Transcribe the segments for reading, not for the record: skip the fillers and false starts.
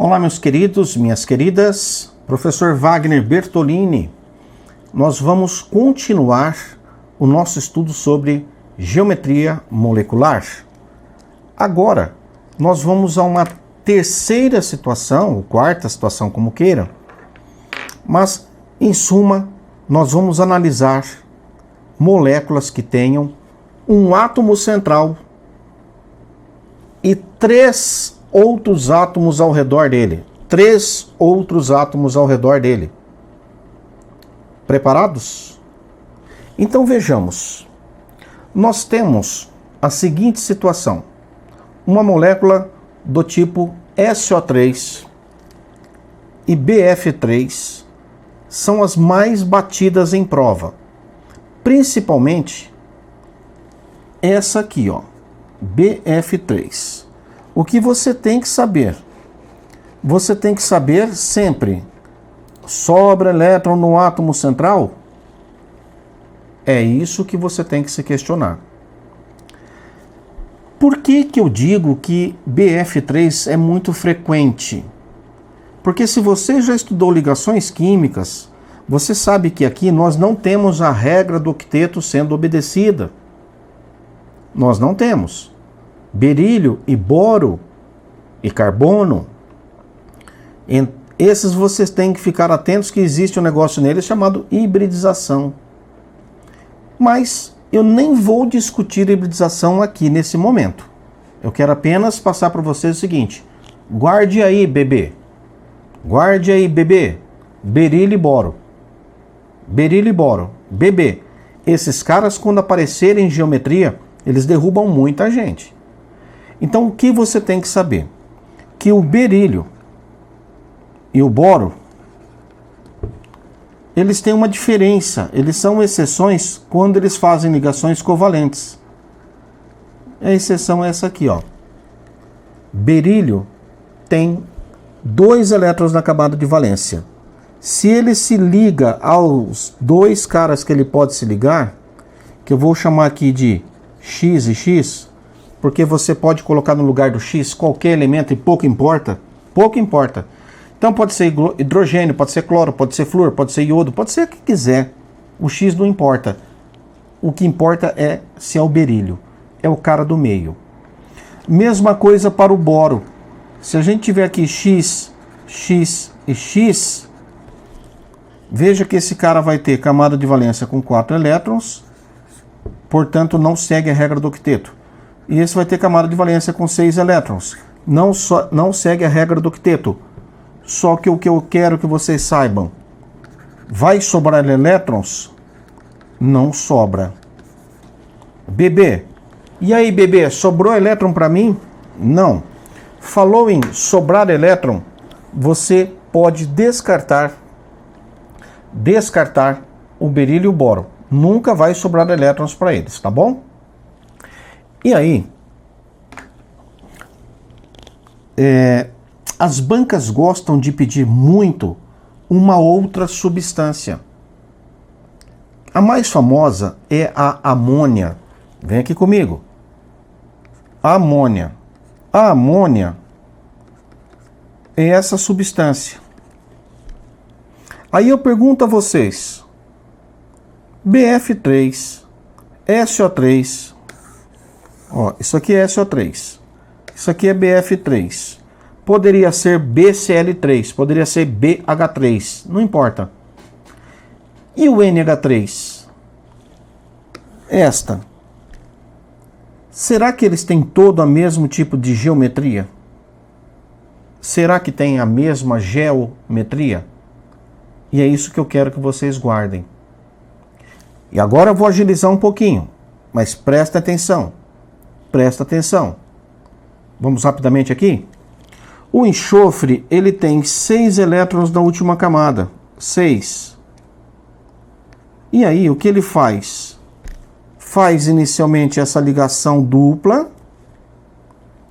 Olá, meus queridos, minhas queridas, professor Wagner Bertolini. Nós vamos continuar o nosso estudo sobre geometria molecular. Agora, nós vamos a uma terceira situação, ou quarta situação, como queira, mas, em suma, nós vamos analisar moléculas que tenham um átomo central e três outros átomos ao redor dele. Três outros átomos ao redor dele. Preparados? Então vejamos. Nós temos a seguinte situação. Uma molécula do tipo SO3 e BF3 são as mais batidas em prova. Principalmente essa aqui, ó, BF3. O que você tem que saber? Você tem que saber sempre: sobra elétron no átomo central? É isso que você tem que se questionar. Por que eu digo que BF3 é muito frequente? Porque se você já estudou ligações químicas, você sabe que aqui nós não temos a regra do octeto sendo obedecida. Nós não temos. Berílio e boro e carbono, esses vocês têm que ficar atentos que existe um negócio neles chamado hibridização. Mas eu nem vou discutir hibridização aqui nesse momento. Eu quero apenas passar para vocês o seguinte: guarde aí, bebê. Guarde aí, bebê. Berílio e boro. Berílio e boro. Bebê. Esses caras, quando aparecerem em geometria, eles derrubam muita gente. Então, o que você tem que saber? Que o berílio e o boro, eles têm uma diferença. Eles são exceções quando eles fazem ligações covalentes. A exceção é essa aqui, ó. Berílio tem 2 elétrons na camada de valência. Se ele se liga aos 2 caras que ele pode se ligar, que eu vou chamar aqui de X e X, porque você pode colocar no lugar do X qualquer elemento e pouco importa. Pouco importa. Então pode ser hidrogênio, pode ser cloro, pode ser flúor, pode ser iodo, pode ser o que quiser. O X não importa. O que importa é se é o berílio. É o cara do meio. Mesma coisa para o boro. Se a gente tiver aqui X, X e X, veja que esse cara vai ter camada de valência com 4 elétrons, portanto não segue a regra do octeto. E esse vai ter camada de valência com 6 elétrons. Não segue a regra do octeto. Só que o que eu quero que vocês saibam: vai sobrar elétrons? Não sobra. Bebê. E aí, bebê, sobrou elétron para mim? Não. Falou em sobrar elétron, você pode descartar o berílio e o boro. Nunca vai sobrar elétrons para eles, tá bom? E aí, as bancas gostam de pedir muito uma outra substância. A mais famosa é a amônia. Vem aqui comigo. A amônia. A amônia é essa substância. Aí eu pergunto a vocês: BF3, SO3, ó, isso aqui é SO3, isso aqui é BF3, poderia ser BCl3, poderia ser BH3, não importa. E o NH3? Esta. Será que eles têm todo o mesmo tipo de geometria? Será que tem a mesma geometria? E é isso que eu quero que vocês guardem. E agora eu vou agilizar um pouquinho, mas presta atenção. Presta atenção. Vamos rapidamente aqui? O enxofre, ele tem 6 elétrons na última camada. 6. E aí, o que ele faz? Faz inicialmente essa ligação dupla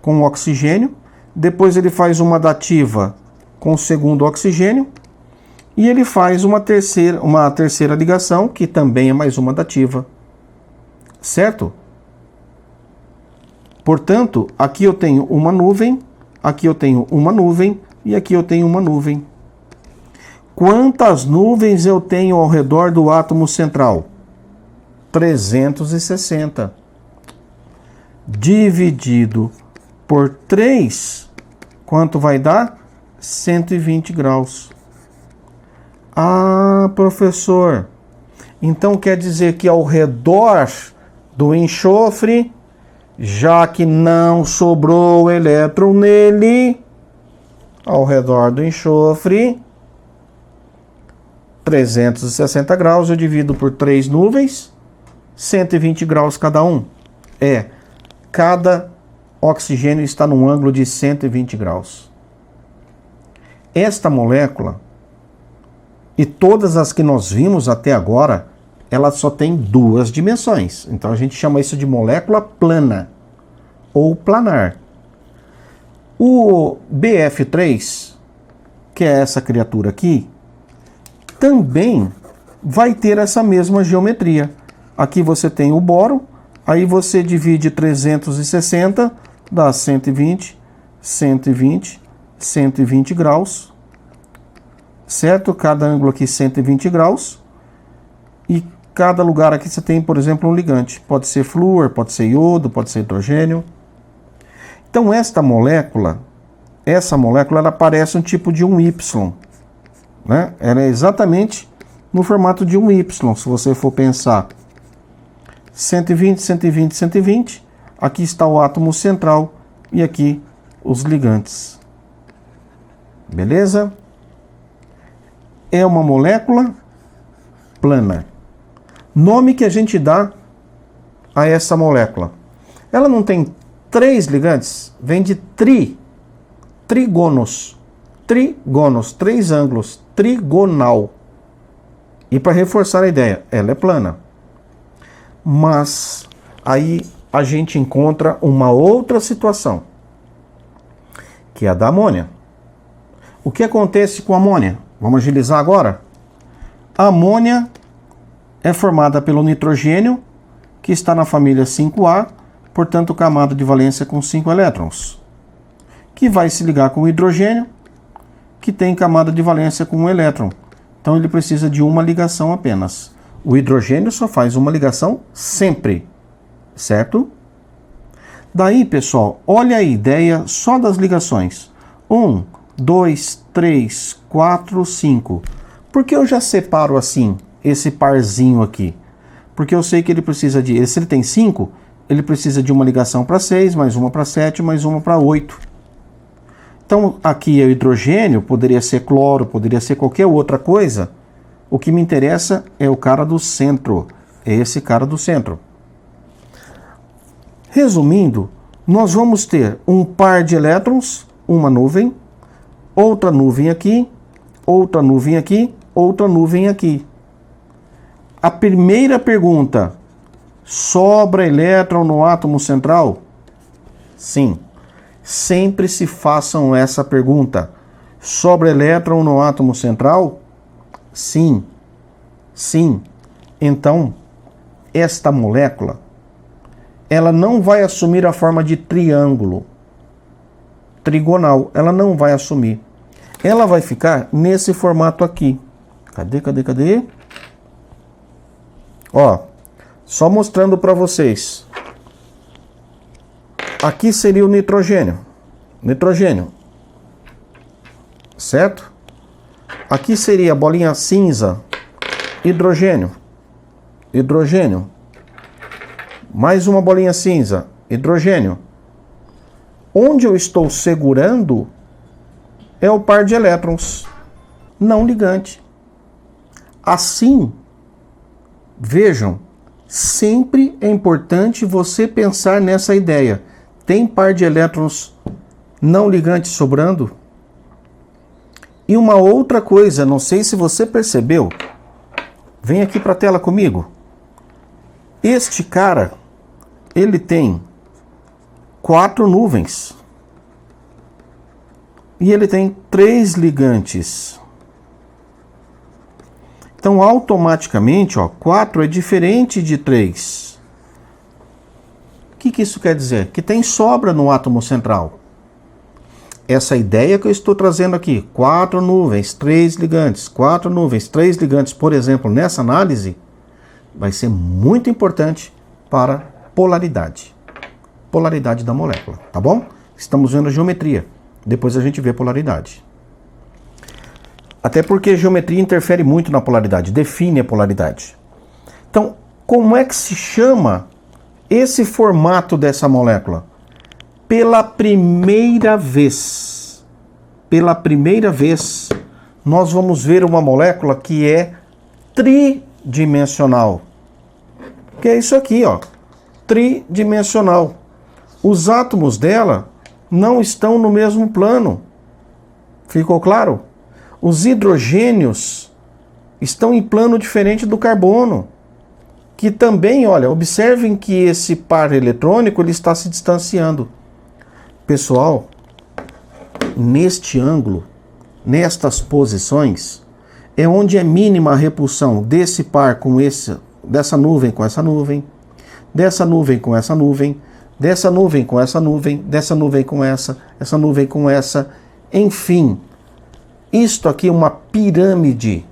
com o oxigênio. Depois ele faz uma dativa com o segundo oxigênio. E ele faz uma terceira ligação, que também é mais uma dativa. Certo? Portanto, aqui eu tenho uma nuvem, aqui eu tenho uma nuvem, e aqui eu tenho uma nuvem. Quantas nuvens eu tenho ao redor do átomo central? 360. Dividido por 3, quanto vai dar? 120 graus. Ah, professor, então quer dizer que ao redor do enxofre, já que não sobrou elétron nele, ao redor do enxofre, 360 graus eu divido por 3 nuvens, 120 graus cada um. Cada oxigênio está num ângulo de 120 graus. Esta molécula, e todas as que nós vimos até agora, ela só tem 2 dimensões. Então a gente chama isso de molécula plana ou planar. O BF3, que é essa criatura aqui, também vai ter essa mesma geometria. Aqui você tem o boro, aí você divide 360, dá 120, 120, 120 graus, certo? Cada ângulo aqui 120 graus, e cada lugar aqui você tem, por exemplo, um ligante. Pode ser flúor, pode ser iodo, pode ser hidrogênio. Então essa molécula ela parece um tipo de um Y, né? Ela é exatamente no formato de um Y, se você for pensar. 120, 120, 120. Aqui está o átomo central e aqui os ligantes. Beleza? É uma molécula plana. Nome que a gente dá a essa molécula. Ela não tem 3 ligantes? Vem de trigonos. Trigonos, 3 ângulos. Trigonal. E para reforçar a ideia, ela é plana. Mas aí a gente encontra uma outra situação, que é a da amônia. O que acontece com a amônia? Vamos agilizar agora? A amônia é formada pelo nitrogênio, que está na família 5A, portanto camada de valência com 5 elétrons, que vai se ligar com o hidrogênio, que tem camada de valência com 1 elétron. Então ele precisa de uma ligação apenas. O hidrogênio só faz uma ligação sempre, certo? Daí, pessoal, olha a ideia só das ligações. 1, 2, 3, 4, 5. Por que eu já separo assim, esse parzinho aqui? Porque eu sei que ele precisa de... Se ele tem 5, ele precisa de uma ligação para 6, mais uma para 7, mais uma para 8. Então, aqui é o hidrogênio, poderia ser cloro, poderia ser qualquer outra coisa. O que me interessa é o cara do centro, é esse cara do centro. Resumindo, nós vamos ter um par de elétrons, uma nuvem, outra nuvem aqui, outra nuvem aqui, outra nuvem aqui. A primeira pergunta, sobra elétron no átomo central? Sim, sempre se façam essa pergunta. Sobra elétron no átomo central? Sim, sim. Então, esta molécula, ela não vai assumir a forma de triângulo, trigonal, ela não vai assumir. Ela vai ficar nesse formato aqui. Cadê? Ó, só mostrando para vocês. Aqui seria o nitrogênio. Certo? Aqui seria a bolinha cinza, hidrogênio. Mais uma bolinha cinza, hidrogênio. Onde eu estou segurando é o par de elétrons, não ligante. Assim, vejam, sempre é importante você pensar nessa ideia. Tem par de elétrons não ligantes sobrando? E uma outra coisa, não sei se você percebeu, vem aqui para a tela comigo. Este cara, ele tem 4 nuvens. E ele tem 3 ligantes. Então, automaticamente, 4 é diferente de 3. O que isso quer dizer? Que tem sobra no átomo central. essa ideia que eu estou trazendo aqui, 4 nuvens, 3 ligantes, 4 nuvens, 3 ligantes, por exemplo, nessa análise, vai ser muito importante para polaridade. Polaridade da molécula, tá bom? Estamos vendo a geometria, depois a gente vê a polaridade. Até porque a geometria interfere muito na polaridade, define a polaridade. Então, como é que se chama esse formato dessa molécula? Pela primeira vez, nós vamos ver uma molécula que é tridimensional. Que é isso aqui, ó, tridimensional. Os átomos dela não estão no mesmo plano. Ficou claro? Os hidrogênios estão em plano diferente do carbono. Que também, olha, observem que esse par eletrônico ele está se distanciando. Pessoal, neste ângulo, nestas posições, é onde é mínima a repulsão desse par com dessa nuvem com essa nuvem, dessa nuvem com essa nuvem, dessa nuvem com essa nuvem, dessa nuvem com essa nuvem com essa, enfim. Isto aqui é uma pirâmide.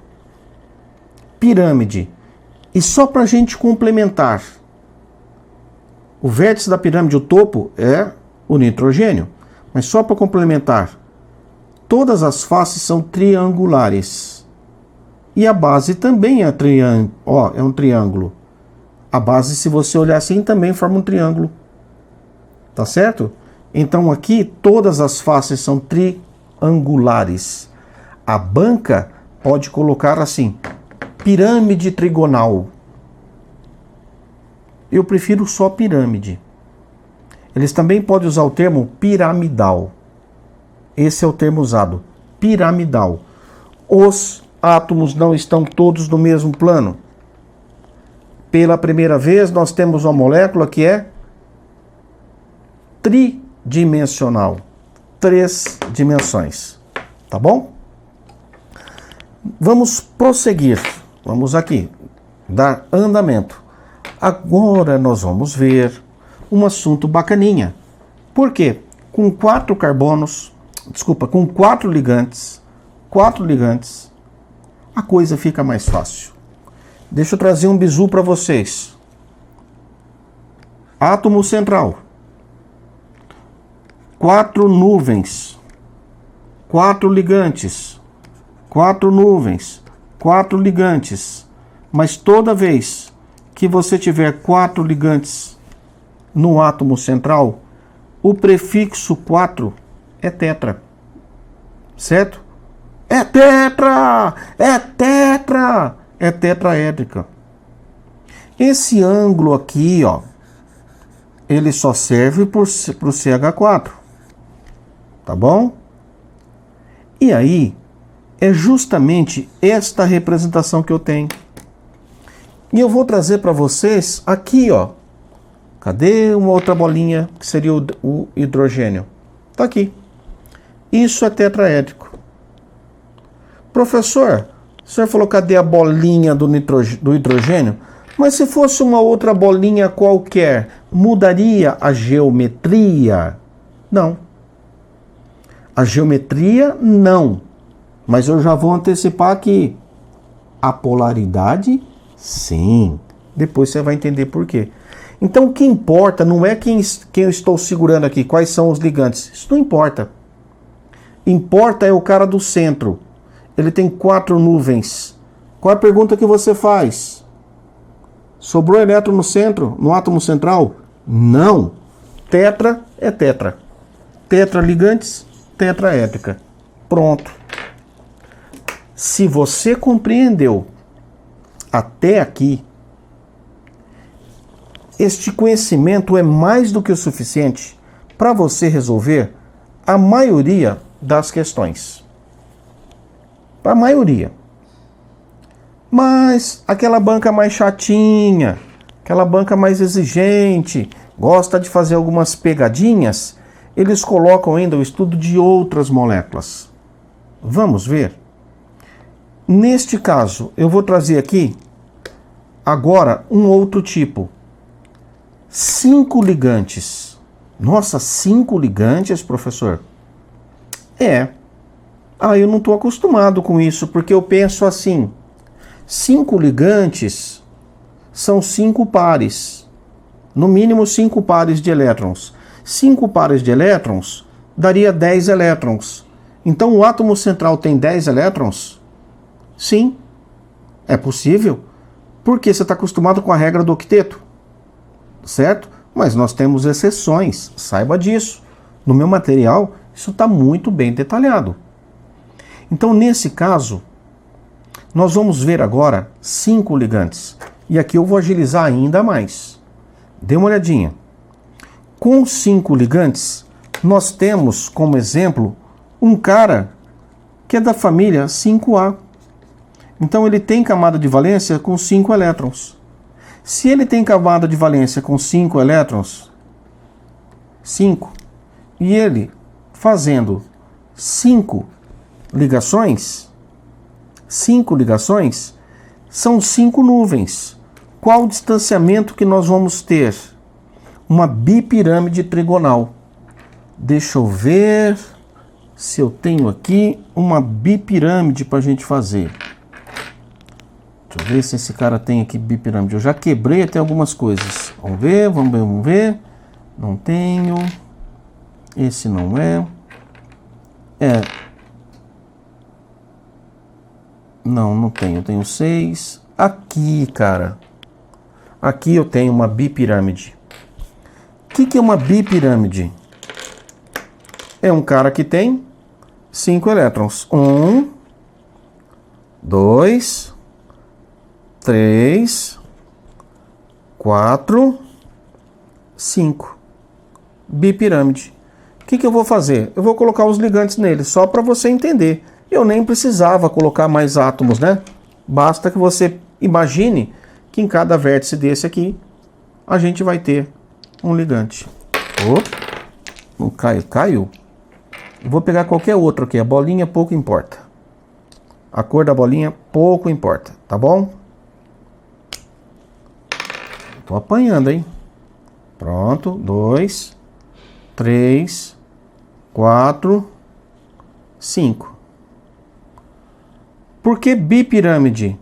Pirâmide. E só para a gente complementar, o vértice da pirâmide, o topo, é o nitrogênio. Mas só para complementar, todas as faces são triangulares. E a base também é um triângulo. A base, se você olhar assim, também forma um triângulo. Tá certo? Então aqui todas as faces são triangulares. A banca pode colocar assim, pirâmide trigonal. Eu prefiro só pirâmide. Eles também podem usar o termo piramidal. Esse é o termo usado, piramidal. Os átomos não estão todos no mesmo plano. Pela primeira vez, nós temos uma molécula que é tridimensional. 3 dimensões. Tá bom? Vamos prosseguir. Vamos aqui dar andamento. Agora nós vamos ver um assunto bacaninha. Por quê? Com 4 ligantes, a coisa fica mais fácil. Deixa eu trazer um bizu para vocês. Átomo central. 4 nuvens. 4 ligantes. 4 nuvens. 4 ligantes. Mas toda vez que você tiver 4 ligantes no átomo central, o prefixo 4 é tetra. Certo? É tetra! É tetra! É tetraédrica. Esse ângulo aqui, ó, ele só serve para o CH4. Tá bom? E aí, é justamente esta representação que eu tenho. E eu vou trazer para vocês aqui, ó. Cadê uma outra bolinha que seria o hidrogênio? Tá aqui. Isso é tetraédrico. Professor, o senhor falou cadê a bolinha do hidrogênio? Mas se fosse uma outra bolinha qualquer, mudaria a geometria? Não. A geometria, não. Mas eu já vou antecipar aqui. A polaridade, sim. Depois você vai entender por quê. Então o que importa não é quem eu estou segurando aqui, quais são os ligantes. Isso não importa. Importa é o cara do centro. Ele tem 4 nuvens. Qual é a pergunta que você faz? Sobrou elétron no centro, no átomo central? Não. Tetra é tetra. Tetra ligantes, tetraédrica. Pronto. Se você compreendeu até aqui, este conhecimento é mais do que o suficiente para você resolver a maioria das questões. Para a maioria. Mas aquela banca mais chatinha, aquela banca mais exigente, gosta de fazer algumas pegadinhas, eles colocam ainda o estudo de outras moléculas. Vamos ver? Neste caso, eu vou trazer aqui agora um outro tipo. 5 ligantes. Nossa, 5 ligantes, professor? Eu não estou acostumado com isso, porque eu penso assim, 5 ligantes são 5 pares, no mínimo 5 pares de elétrons. 5 pares de elétrons daria 10 elétrons. Então o átomo central tem 10 elétrons? Sim, é possível, porque você está acostumado com a regra do octeto, certo? Mas nós temos exceções, saiba disso. No meu material, isso está muito bem detalhado. Então, nesse caso, nós vamos ver agora 5 ligantes. E aqui eu vou agilizar ainda mais. Dê uma olhadinha. Com 5 ligantes, nós temos como exemplo um cara que é da família 5A. Então ele tem camada de valência com 5 elétrons. Se ele tem camada de valência com 5 elétrons, 5, e ele fazendo 5 ligações, são 5 nuvens. Qual o distanciamento que nós vamos ter? Uma bipirâmide trigonal. Deixa eu ver se eu tenho aqui uma bipirâmide para a gente fazer. Deixa eu ver se esse cara tem aqui bipirâmide. Eu já quebrei até algumas coisas. Vamos ver. Não tenho. Esse não é. Não tenho. Eu tenho 6. Aqui, cara. Aqui eu tenho uma bipirâmide. O que é uma bipirâmide? É um cara que tem 5 elétrons. 1, 2, 3, 4, 5. Bipirâmide. O que eu vou fazer? Eu vou colocar os ligantes nele, só para você entender. Eu nem precisava colocar mais átomos, né? Basta que você imagine que em cada vértice desse aqui, a gente vai ter um ligante. Não caiu. Vou pegar qualquer outro aqui. A bolinha pouco importa. A cor da bolinha pouco importa, tá bom? Tô apanhando, hein? Pronto. 2, 3, 4, 5. Por que bipirâmide?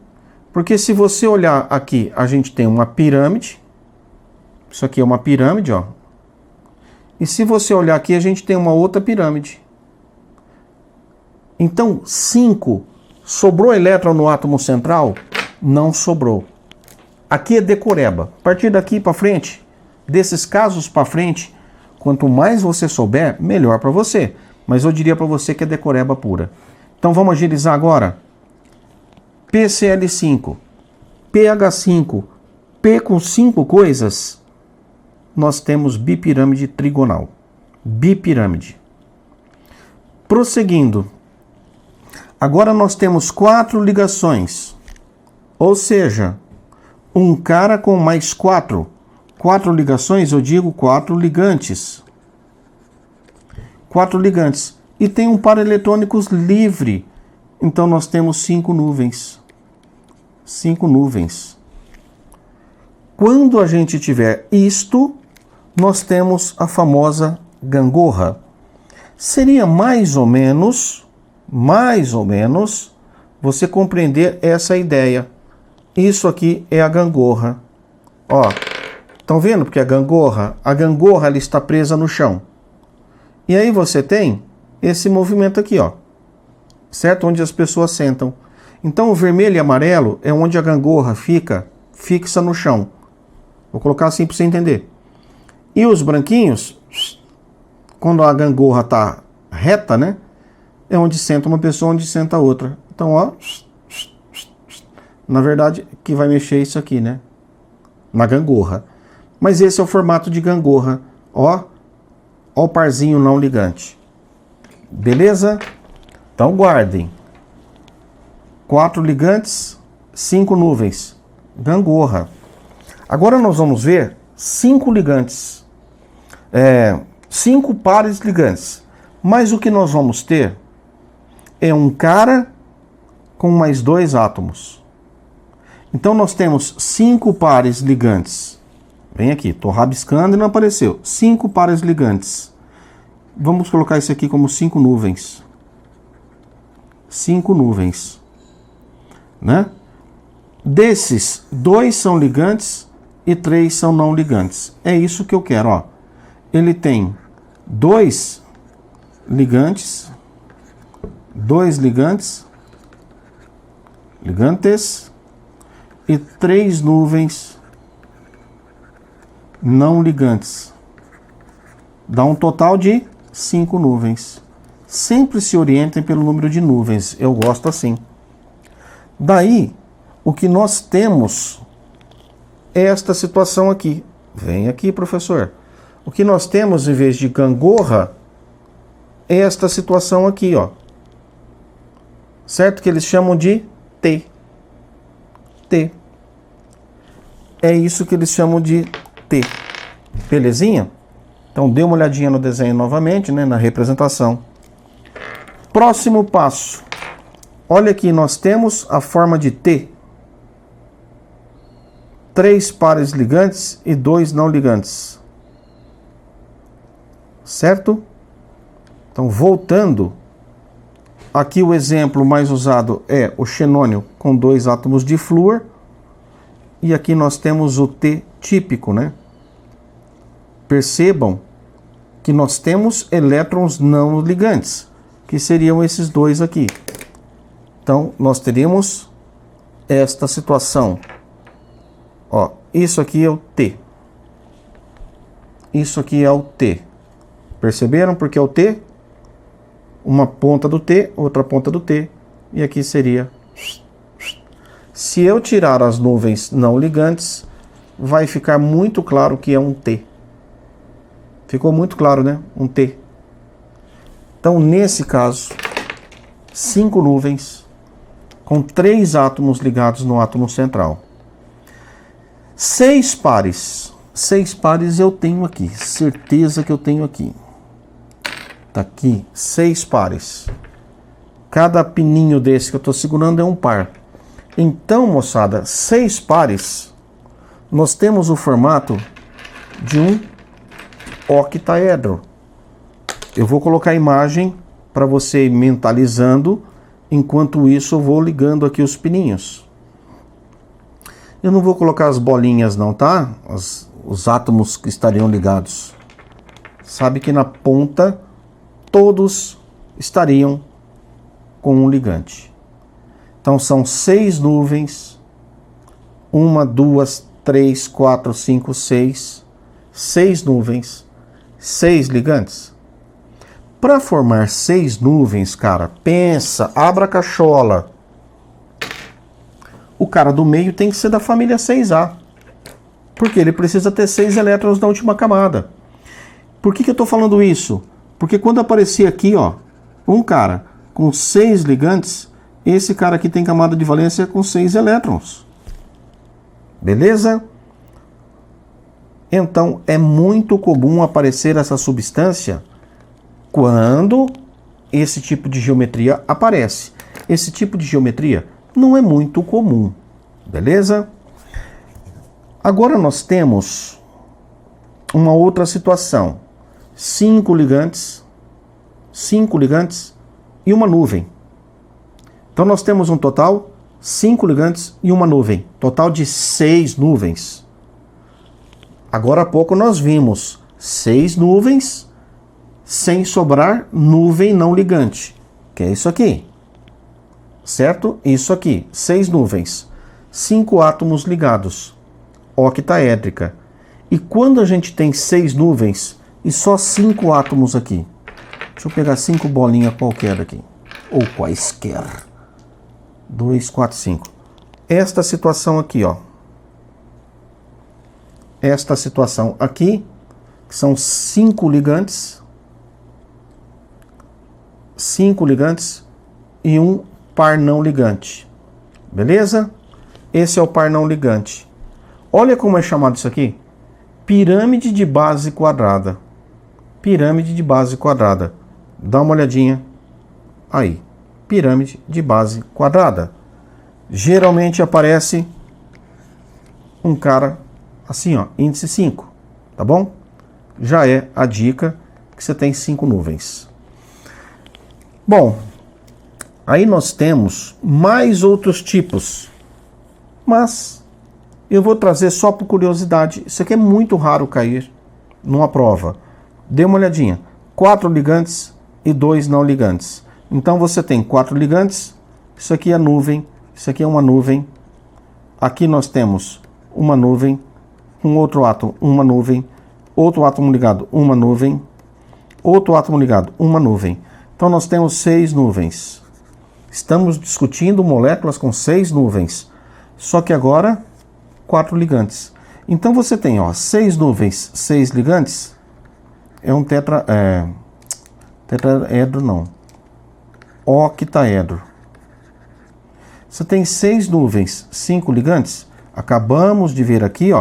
Porque se você olhar aqui, a gente tem uma pirâmide. Isso aqui é uma pirâmide, ó. E se você olhar aqui, a gente tem uma outra pirâmide. Então, 5. Sobrou elétron no átomo central? Não sobrou. Aqui é decoreba. A partir daqui para frente, desses casos para frente, quanto mais você souber, melhor para você. Mas eu diria para você que é decoreba pura. Então vamos agilizar agora. PCl5, pH5, P com 5 coisas, nós temos bipirâmide trigonal. Bipirâmide. Prosseguindo. Agora nós temos 4 ligações. Ou seja, um cara com mais 4. 4 ligações, eu digo 4 ligantes. 4 ligantes. E tem um par eletrônicos livre. Então nós temos 5 nuvens. 5 nuvens. Quando a gente tiver isto, nós temos a famosa gangorra. Seria mais ou menos, você compreender essa ideia. Isso aqui é a gangorra. Ó, estão vendo porque a gangorra ela está presa no chão. E aí você tem esse movimento aqui, ó. Certo? Onde as pessoas sentam. Então o vermelho e amarelo é onde a gangorra fica fixa no chão. Vou colocar assim para você entender. E os branquinhos, quando a gangorra está reta, né? É onde senta uma pessoa, onde senta a outra. Então, ó. Na verdade, que vai mexer isso aqui, né? Na gangorra. Mas esse é o formato de gangorra. Ó. Ó o parzinho não ligante. Beleza? Então guardem. 4 ligantes, 5 nuvens. Gangorra. Agora nós vamos ver 5 ligantes. 5 pares ligantes. Mas o que nós vamos ter é um cara com mais 2 átomos. Então nós temos 5 pares ligantes. Vem aqui, estou rabiscando e não apareceu. 5 pares ligantes. Vamos colocar isso aqui como 5 nuvens. 5 nuvens, né? Desses, 2 são ligantes e 3 são não ligantes. É isso que eu quero, ó. Ele tem 2 ligantes, ligantes e 3 nuvens não ligantes. Dá um total de 5 nuvens. Sempre se orientem pelo número de nuvens. Eu gosto assim. Daí, o que nós temos é esta situação aqui. Vem aqui, professor. O que nós temos, em vez de gangorra, é esta situação aqui, ó. Certo? Que eles chamam de T. T. É isso que eles chamam de T. Belezinha? Então, dê uma olhadinha no desenho novamente, né, na representação. Próximo passo. Olha aqui, nós temos a forma de T. 3 pares ligantes e 2 não ligantes. Certo? Então, voltando, aqui o exemplo mais usado é o xenônio com 2 átomos de flúor. E aqui nós temos o T típico, né? Percebam que nós temos elétrons não ligantes, que seriam esses 2 aqui. Então, nós teríamos esta situação. Ó, isso aqui é o T. Isso aqui é o T. Perceberam? Porque é o T, uma ponta do T, outra ponta do T, e aqui seria. Se eu tirar as nuvens não ligantes, vai ficar muito claro que é um T. Ficou muito claro, né? Um T. Então, nesse caso, 5 nuvens com 3 átomos ligados no átomo central. 6 pares. 6 pares eu tenho aqui. Certeza que eu tenho aqui. Tá aqui, 6 pares. Cada pininho desse que eu estou segurando é um par. Então, moçada, 6 pares, nós temos o formato de um octaedro. Eu vou colocar a imagem para você ir mentalizando. Enquanto isso, eu vou ligando aqui os pininhos. Eu não vou colocar as bolinhas não, tá? Os átomos que estariam ligados. Sabe que na ponta todos estariam com um ligante. Então são 6 nuvens. 1, 2, 3, 4, 5, 6. 6 nuvens. 6 ligantes. Para formar 6 nuvens, cara, pensa, abra a cachola. O cara do meio tem que ser da família 6A. Porque ele precisa ter 6 elétrons na última camada. Por que eu estou falando isso? Porque quando aparecer aqui, ó, um cara com 6 ligantes, esse cara aqui tem camada de valência com 6 elétrons. Beleza? Então, é muito comum aparecer essa substância quando esse tipo de geometria aparece. Esse tipo de geometria não é muito comum. Beleza? Agora nós temos uma outra situação. 5 ligantes e uma nuvem. Então nós temos um total 5 ligantes e uma nuvem. Total de 6 nuvens. Agora há pouco nós vimos 6 nuvens sem sobrar nuvem não ligante. Que é isso aqui. Certo? Isso aqui. 6 nuvens. 5 átomos ligados. Octaédrica. E quando a gente tem 6 nuvens e só 5 átomos aqui. Deixa eu pegar 5 bolinhas qualquer aqui. Ou quaisquer. 2, 4, 5. Esta situação aqui, ó. Esta situação aqui, que são 5 ligantes. 5 ligantes e um par não ligante. Beleza? Esse é o par não ligante. Olha como é chamado isso aqui. Pirâmide de base quadrada. Pirâmide de base quadrada. Dá uma olhadinha aí. Pirâmide de base quadrada. Geralmente aparece um cara assim, ó, índice 5, tá bom? Já é a dica que você tem 5 nuvens. Bom, Aí nós temos mais outros tipos, mas eu vou trazer só por curiosidade. Isso aqui é muito raro cair numa prova. Dê uma olhadinha. 4 ligantes e 2 não ligantes. Então você tem 4 ligantes, isso aqui é nuvem, isso aqui é uma nuvem. Aqui nós temos uma nuvem, um outro átomo, uma nuvem, outro átomo ligado, uma nuvem, outro átomo ligado, uma nuvem. Então nós temos 6 nuvens. Estamos discutindo moléculas com 6 nuvens, só que agora 4 ligantes. Então você tem 6 nuvens, 6 ligantes, é um tetraedro não, octaedro. Você tem 6 nuvens, 5 ligantes, acabamos de ver aqui,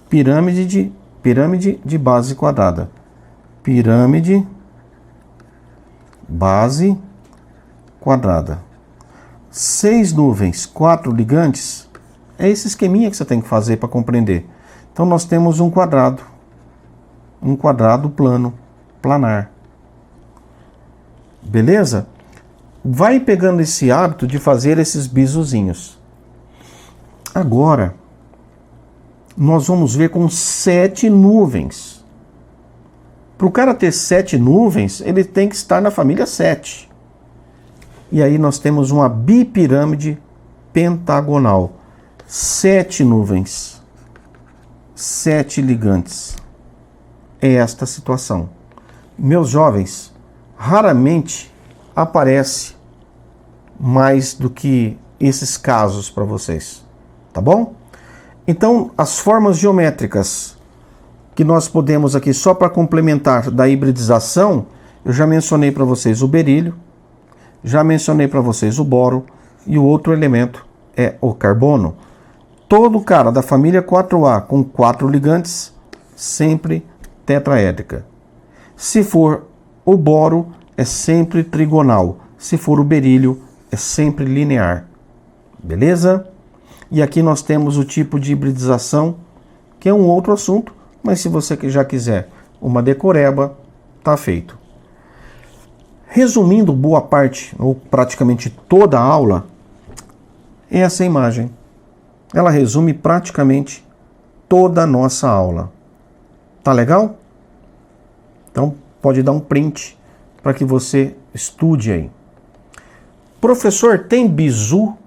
pirâmide de base quadrada. Pirâmide, base quadrada. 6 nuvens, 4 ligantes, é esse esqueminha que você tem que fazer para compreender. Então nós temos um quadrado plano, planar. Beleza? Vai pegando esse hábito de fazer esses bizuzinhos. Agora, nós vamos ver com 7 nuvens. Para o cara ter 7 nuvens, ele tem que estar na família 7. E aí nós temos uma bipirâmide pentagonal. 7 nuvens, 7 ligantes. É esta situação. Meus jovens, raramente aparece mais do que esses casos para vocês, tá bom? Então, as formas geométricas que nós podemos aqui, só para complementar da hibridização, eu já mencionei para vocês o berílio, já mencionei para vocês o boro, e o outro elemento é o carbono. Todo cara da família 4A com 4 ligantes, sempre tetraédrica. Se for o boro, é sempre trigonal. Se for o berílio, é sempre linear. Beleza? E aqui nós temos o tipo de hibridização, que é um outro assunto, mas se você já quiser uma decoreba, tá feito. Resumindo boa parte, ou praticamente toda a aula, essa imagem. Ela resume praticamente toda a nossa aula. Tá legal? Então pode dar um print para que você estude aí. Professor, tem bizu?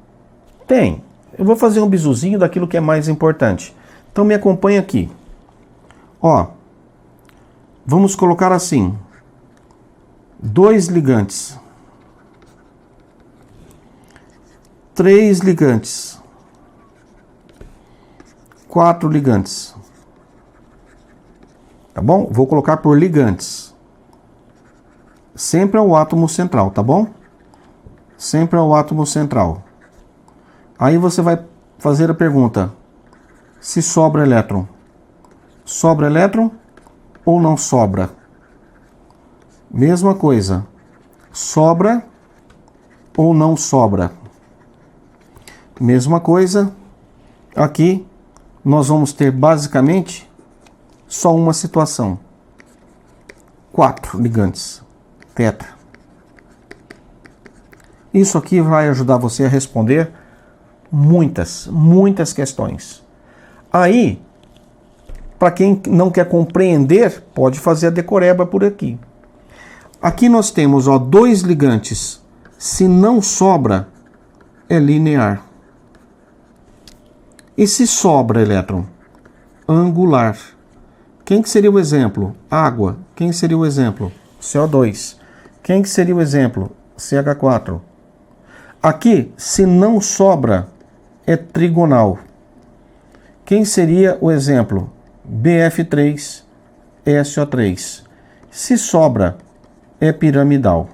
Tem. Eu vou fazer um bizuzinho daquilo que é mais importante. Então me acompanha aqui. Vamos colocar assim. 2 ligantes. 3 ligantes. 4 ligantes. Tá bom? Vou colocar por ligantes. Sempre é o átomo central, tá bom? Sempre é o átomo central. Aí você vai fazer a pergunta: se sobra elétron? Sobra elétron ou não sobra? Mesma coisa. Sobra ou não sobra? Mesma coisa. Aqui nós vamos ter basicamente só uma situação. 4 ligantes. Tetra. Isso aqui vai ajudar você a responder muitas questões. Aí, para quem não quer compreender, pode fazer a decoreba por aqui. Aqui nós temos 2 ligantes. Se não sobra, é linear. E se sobra elétron? Angular. Quem que seria o exemplo? Água. Quem seria o exemplo? CO2. Quem que seria o exemplo? CH4. Aqui, se não sobra, é trigonal. Quem seria o exemplo? BF3, SO3. Se sobra, é piramidal.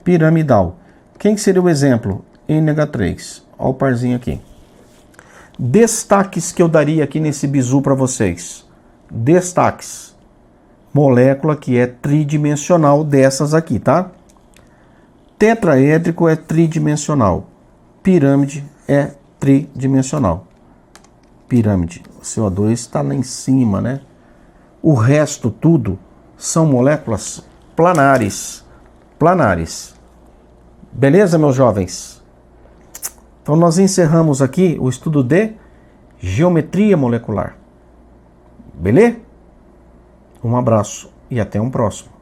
Piramidal. Quem seria o exemplo? NH3. Olha o parzinho aqui. Destaques que eu daria aqui nesse bizu para vocês. Destaques. Molécula que é tridimensional dessas aqui, tá? Tetraédrico é tridimensional. Pirâmide é tridimensional. Pirâmide. O CO2 está lá em cima, né? O resto tudo são moléculas planares. Planares. Beleza, meus jovens? Então nós encerramos aqui o estudo de geometria molecular. Beleza? Um abraço e até um próximo.